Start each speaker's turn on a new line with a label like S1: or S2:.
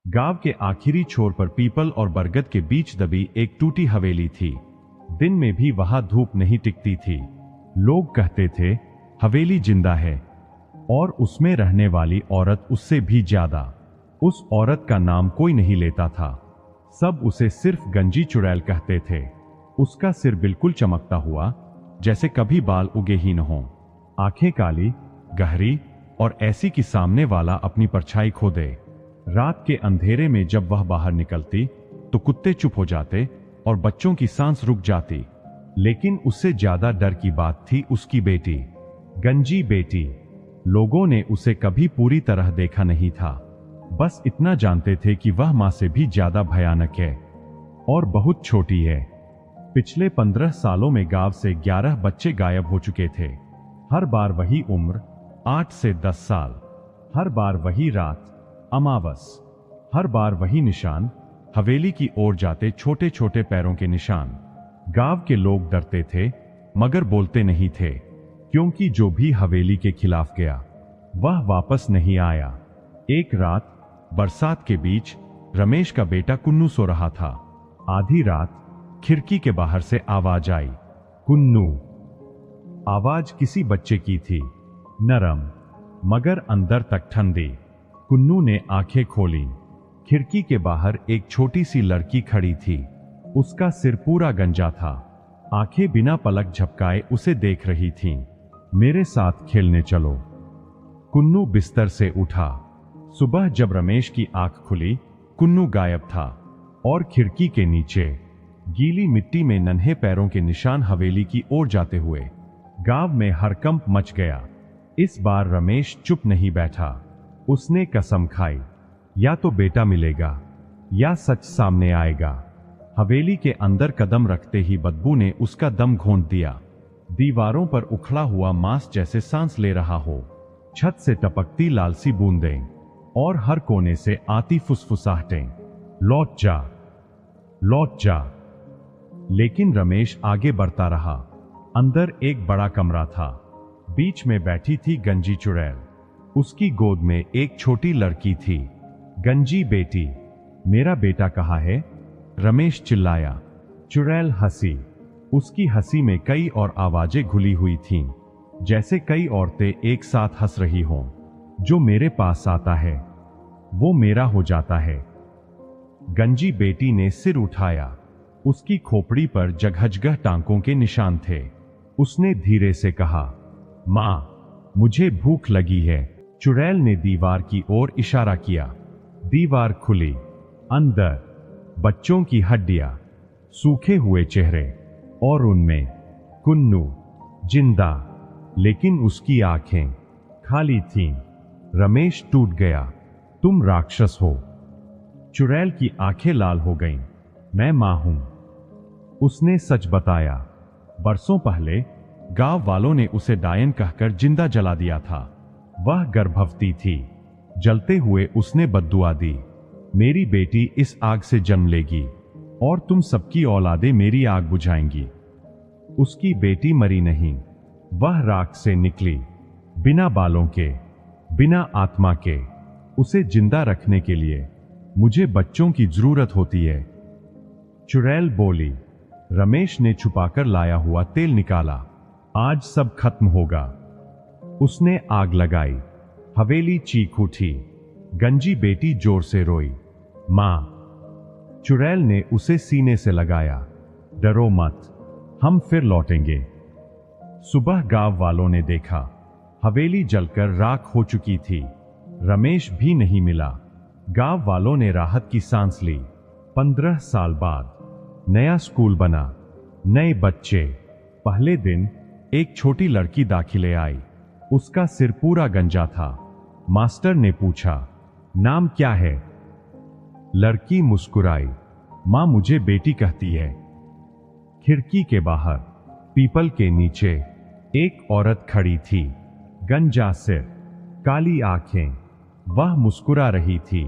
S1: गांव के आखिरी छोर पर पीपल और बरगद के बीच दबी एक टूटी हवेली थी। दिन में भी वहां धूप नहीं टिकती थी। लोग कहते थे हवेली जिंदा है, और उसमें रहने वाली औरत उससे भी ज्यादा। उस औरत का नाम कोई नहीं लेता था। सब उसे सिर्फ गंजी चुड़ैल कहते थे। उसका सिर बिल्कुल चमकता हुआ, जैसे कभी बाल उगे ही न हों। आंखें काली, गहरी और ऐसी कि सामने वाला अपनी परछाई खो दे। रात के अंधेरे में जब वह बाहर निकलती तो कुत्ते चुप हो जाते और बच्चों की सांस रुक जाती। लेकिन उससे ज्यादा डर की बात थी उसकी बेटी, गंजी बेटी। लोगों ने उसे कभी पूरी तरह देखा नहीं था, बस इतना जानते थे कि वह मां से भी ज्यादा भयानक है और बहुत छोटी है। पिछले 15 सालों में गांव से 11 बच्चे गायब हो चुके थे। हर बार वही उम्र, 8 से 10 साल। हर बार वही रात, अमावस। हर बार वही निशान, हवेली की ओर जाते छोटे छोटे पैरों के निशान। गांव के लोग डरते थे मगर बोलते नहीं थे, क्योंकि जो भी हवेली के खिलाफ गया वह वापस नहीं आया। एक रात बरसात के बीच रमेश का बेटा कुन्नू सो रहा था। आधी रात खिड़की के बाहर से आवाज आई, कुन्नू। आवाज किसी बच्चे की थी, नरम मगर अंदर तक ठंडी। कुन्नू ने आंखें खोली। खिड़की के बाहर एक छोटी सी लड़की खड़ी थी। उसका सिर पूरा गंजा था। आंखें बिना पलक झपकाए उसे देख रही थीं। मेरे साथ खेलने चलो। कुन्नू बिस्तर से उठा। सुबह जब रमेश की आंख खुली, कुन्नू गायब था और खिड़की के नीचे गीली मिट्टी में नन्हे पैरों के निशान हवेली की ओर जाते हुए। गांव में हड़कंप मच गया। इस बार रमेश चुप नहीं बैठा। उसने कसम खाई, या तो बेटा मिलेगा या सच सामने आएगा। हवेली के अंदर कदम रखते ही बदबू ने उसका दम घोंट दिया। दीवारों पर उखड़ा हुआ मांस जैसे सांस ले रहा हो। छत से टपकती लालसी बूंदें और हर कोने से आती फुसफुसाहटें, लौट जा, लौट जा। लेकिन रमेश आगे बढ़ता रहा। अंदर एक बड़ा कमरा था। बीच में बैठी थी गंजी चुड़ैल। उसकी गोद में एक छोटी लड़की थी। गंजी बेटी, मेरा बेटा कहाँ है? रमेश चिल्लाया। चुड़ैल हंसी। उसकी हंसी में कई और आवाजें घुली हुई थीं, जैसे कई औरतें एक साथ हंस रही हों। जो मेरे पास आता है वो मेरा हो जाता है। गंजी बेटी ने सिर उठाया। उसकी खोपड़ी पर जगह टांकों के निशान थे। उसने धीरे से कहा, मां, मुझे भूख लगी है। चुड़ैल ने दीवार की ओर इशारा किया। दीवार खुली। अंदर बच्चों की हड्डियां, सूखे हुए चेहरे और उनमें कुन्नू जिंदा, लेकिन उसकी आंखें खाली थीं। रमेश टूट गया। तुम राक्षस हो। चुड़ैल की आंखें लाल हो गईं। मैं मां हूं। उसने सच बताया। बरसों पहले गांव वालों ने उसे डायन कहकर जिंदा जला दिया था। वह गर्भवती थी। जलते हुए उसने बद्दुआ दी, मेरी बेटी इस आग से जन्म लेगी और तुम सबकी औलादें मेरी आग बुझाएंगी। उसकी बेटी मरी नहीं, वह राख से निकली, बिना बालों के, बिना आत्मा के। उसे जिंदा रखने के लिए मुझे बच्चों की जरूरत होती है। चुड़ैल बोली। रमेश ने छुपाकर लाया हुआ तेल निकाला। आज सब खत्म होगा। उसने आग लगाई। हवेली चीख उठी। गंजी बेटी जोर से रोई, मां। चुड़ैल ने उसे सीने से लगाया। डरो मत, हम फिर लौटेंगे। सुबह गांव वालों ने देखा, हवेली जलकर राख हो चुकी थी। रमेश भी नहीं मिला। गांव वालों ने राहत की सांस ली। 15 साल बाद नया स्कूल बना, नए बच्चे। पहले दिन एक छोटी लड़की दाखिले आई। उसका सिर पूरा गंजा था। मास्टर ने पूछा, नाम क्या है? लड़की मुस्कुराई, मां मुझे बेटी कहती है। खिड़की के बाहर पीपल के नीचे एक औरत खड़ी थी। गंजा सिर, काली आंखें। वह मुस्कुरा रही थी।